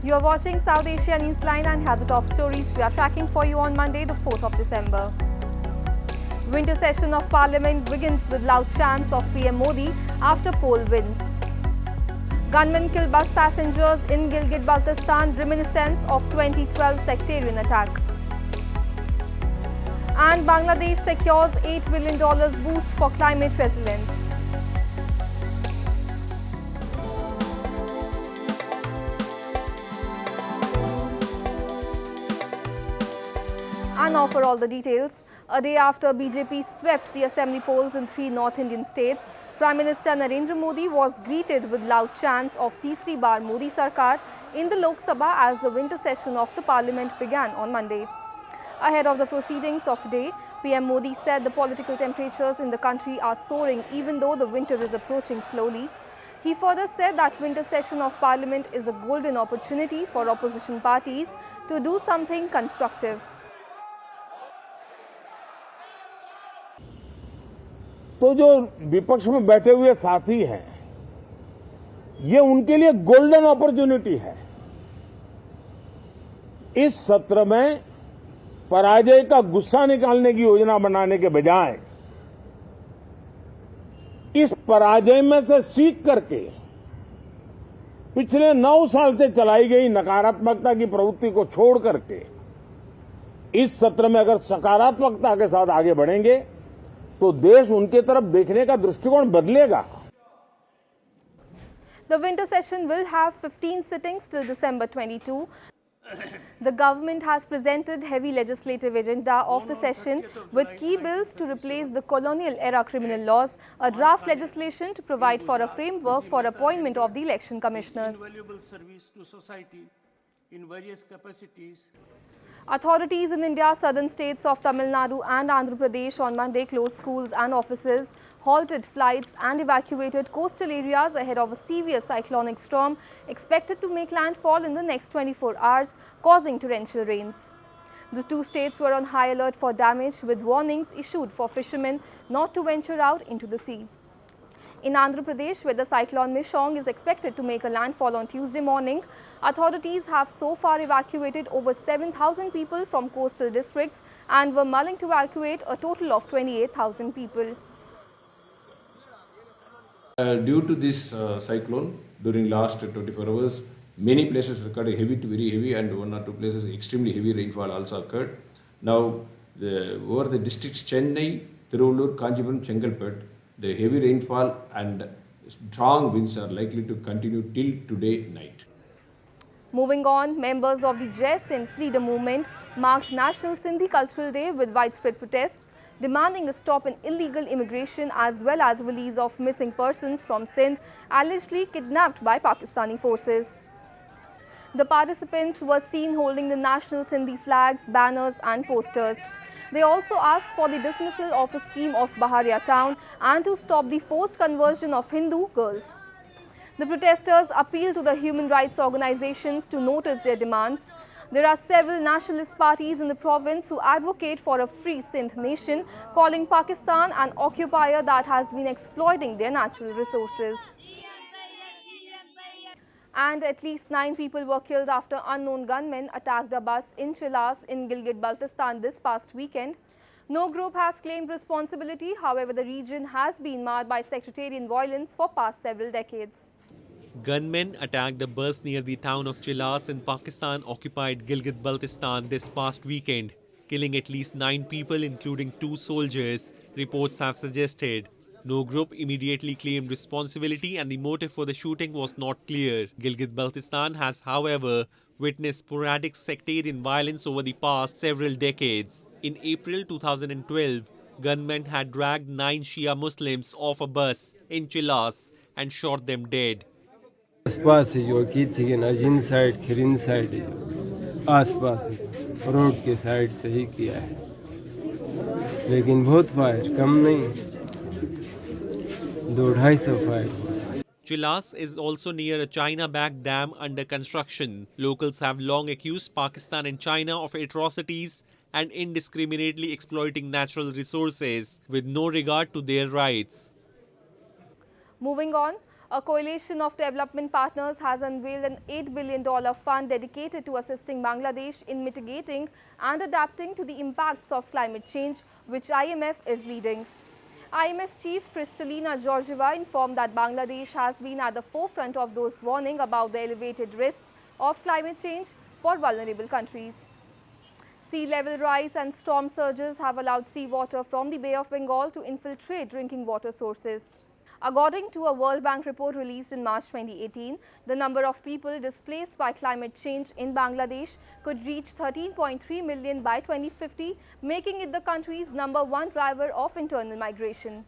You are watching South Asia Newsline and have the top stories we are tracking for you on Monday, the 4th of December. Winter session of Parliament begins with loud chants of PM Modi after poll wins. Gunmen kill bus passengers in Gilgit Baltistan, reminiscence of 2012 sectarian attack. And Bangladesh secures $8 billion boost for climate resilience. And now for all the details. A day after BJP swept the assembly polls in 3 North Indian states, Prime Minister Narendra Modi was greeted with loud chants of teesri bar Modi sarkar in the Lok Sabha as the winter session of the parliament began on Monday. Ahead of the proceedings of today, PM Modi said the political temperatures in the country are soaring even though the winter is approaching slowly. He further said that winter session of parliament is a golden opportunity for opposition parties to do something constructive. तो जो विपक्ष में बैठे हुए साथी हैं, ये उनके लिए गोल्डन अपॉर्चुनिटी है। इस सत्र में पराजय का गुस्सा निकालने की योजना बनाने के बजाय इस पराजय में से सीख करके पिछले 9 साल से चलाई गई नकारात्मकता की प्रवृत्ति को छोड़ करके इस सत्र में अगर सकारात्मकता के साथ आगे बढ़ेंगे तो देश उनके तरफ देखने का दृष्टिकोण बदलेगा। The winter session will have 15 sittings till December 22. The government has presented heavy legislative agenda of the session with key bills to replace the colonial era criminal laws, a draft legislation to provide for a framework for appointment of the election commissioners. Invaluable service to society in various capacities. Authorities in India's southern states of Tamil Nadu and Andhra Pradesh on Monday closed schools and offices, halted flights and evacuated coastal areas ahead of a severe cyclonic storm expected to make landfall in the next 24 hours, causing torrential rains. The 2 states were on high alert for damage with warnings issued for fishermen not to venture out into the sea. In Andhra Pradesh, where the cyclone Mishong is expected to make a landfall on Tuesday morning, authorities have so far evacuated over 7,000 people from coastal districts and were mulling to evacuate a total of 28,000 people. Due to this cyclone, during last 24 hours, many places recorded heavy to very heavy and 1 or 2 places extremely heavy rainfall also occurred. Now, over the districts Chennai, Tiruvallur, Kanchipuram, Chengalpet, the heavy rainfall and strong winds are likely to continue till today night. Moving on, members of the Jeay Sindh Freedom Movement marked National Sindhi Cultural Day with widespread protests demanding a stop in illegal immigration as well as release of missing persons from Sindh allegedly kidnapped by Pakistani forces. The participants were seen holding the national Sindhi flags, banners and posters. They also asked for the dismissal of a scheme of Baharia town and to stop the forced conversion of Hindu girls. The protesters appealed to the human rights organizations to notice their demands. There are several nationalist parties in the province who advocate for a free Sindh nation, calling Pakistan an occupier that has been exploiting their natural resources. And at least 9 people were killed after unknown gunmen attacked a bus in Chilas in Gilgit Baltistan this past weekend. No group has claimed responsibility, however the region has been marred by sectarian violence for past several decades. Gunmen attacked a bus near the town of Chilas in Pakistan-occupied Gilgit Baltistan this past weekend, killing at least 9 people including 2 soldiers, reports have suggested. No group immediately claimed responsibility and the motive for the shooting was not clear. Gilgit Baltistan has, however, witnessed sporadic sectarian violence over the past several decades. In April 2012, gunmen had dragged 9 Shia Muslims off a bus in Chilas and shot them dead. आसपास जो की थी ना जिन side खिरिन side जो आसपास road के side से ही किया है, लेकिन बहुत फायर कम नहीं, 200-250 fire. Chilas is also near a China-backed dam under construction. Locals have long accused Pakistan and China of atrocities and indiscriminately exploiting natural resources with no regard to their rights. Moving on, A coalition of development partners has unveiled an $8 billion fund dedicated to assisting Bangladesh in mitigating and adapting to the impacts of climate change, which IMF is leading. IMF Chief Kristalina Georgieva informed that Bangladesh has been at the forefront of those warning about the elevated risks of climate change for vulnerable countries. Sea level rise and storm surges have allowed seawater from the Bay of Bengal to infiltrate drinking water sources. According to a World Bank report released in March 2018, the number of people displaced by climate change in Bangladesh could reach 13.3 million by 2050, making it the country's #1 driver of internal migration.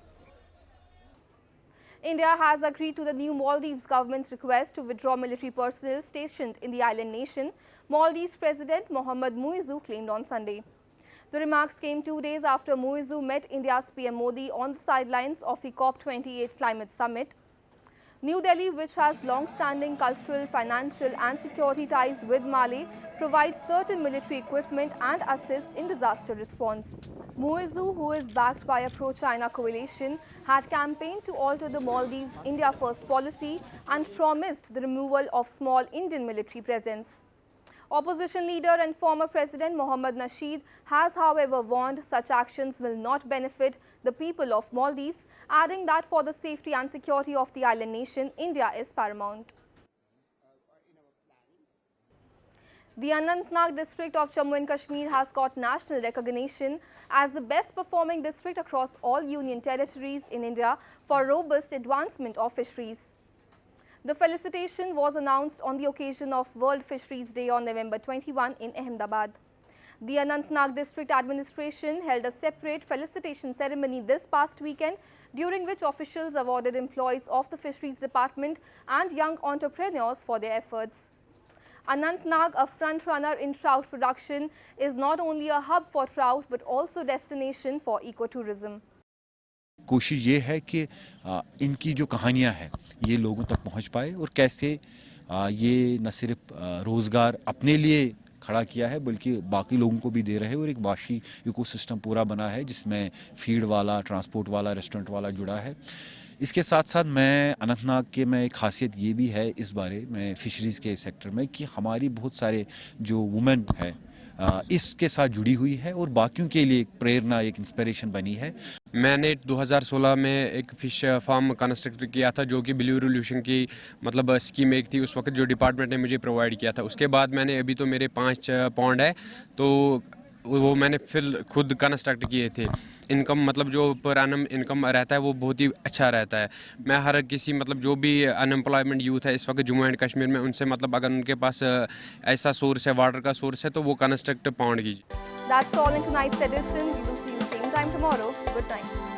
India has agreed to the new Maldives government's request to withdraw military personnel stationed in the island nation, Maldives President Mohammad Muizzu claimed on Sunday. The remarks came 2 days after Muizzu met India's PM Modi on the sidelines of the COP28 climate summit. New Delhi, which has long-standing cultural, financial and security ties with Mali, provides certain military equipment and assist in disaster response. Muizzu, who is backed by a pro-China coalition, had campaigned to alter the Maldives' India First policy and promised the removal of small Indian military presence. Opposition leader and former President Mohammad Nasheed has, however, warned such actions will not benefit the people of Maldives, adding that for the safety and security of the island nation, India is paramount. The Anantnag district of Jammu and Kashmir has got national recognition as the best performing district across all union territories in India for robust advancement of fisheries. The felicitation was announced on the occasion of World Fisheries Day on November 21 in Ahmedabad. The Anantnag District Administration held a separate felicitation ceremony this past weekend, during which officials awarded employees of the Fisheries Department and young entrepreneurs for their efforts. Anantnag, a front-runner in trout production, is not only a hub for trout but also destination for ecotourism. कोशिश ये है कि इनकी जो कहानियाँ हैं ये लोगों तक पहुँच पाए और कैसे ये न सिर्फ रोज़गार अपने लिए खड़ा किया है बल्कि बाकी लोगों को भी दे रहे हैं और एक बाशी इकोसिस्टम पूरा बना है जिसमें फीड वाला, ट्रांसपोर्ट वाला, रेस्टोरेंट वाला जुड़ा है। इसके साथ साथ मैं अनंतनाग के में एक खासियत ये भी है इस बारे में फिशरीज़ के सेक्टर में कि हमारी बहुत सारे जो वुमेन है इसके साथ जुड़ी हुई है और बाकियों के लिए एक प्रेरणा, एक इंस्पिरेशन बनी है। मैंने 2016 में एक फ़िश फार्म कंस्ट्रक्ट किया था जो कि ब्लू रिवोल्यूशन की मतलब स्कीम एक थी उस वक्त जो डिपार्टमेंट ने मुझे प्रोवाइड किया था। उसके बाद मैंने अभी तो मेरे 5 पॉन्ड है तो वो मैंने फिर खुद कंस्ट्रक्ट किए थे। इनकम मतलब जो पर एनम इनकम रहता है वो बहुत ही अच्छा रहता है। मैं हर किसी मतलब जो भी अनएम्प्लॉयमेंट यूथ है इस वक्त जम्मू एंड कश्मीर में उनसे मतलब अगर उनके पास ऐसा सोर्स है, वाटर का सोर्स है तो वो कंस्ट्रक्ट पॉन्ड कीजिए। That's all in tonight's edition. We will see you same time tomorrow. Good night.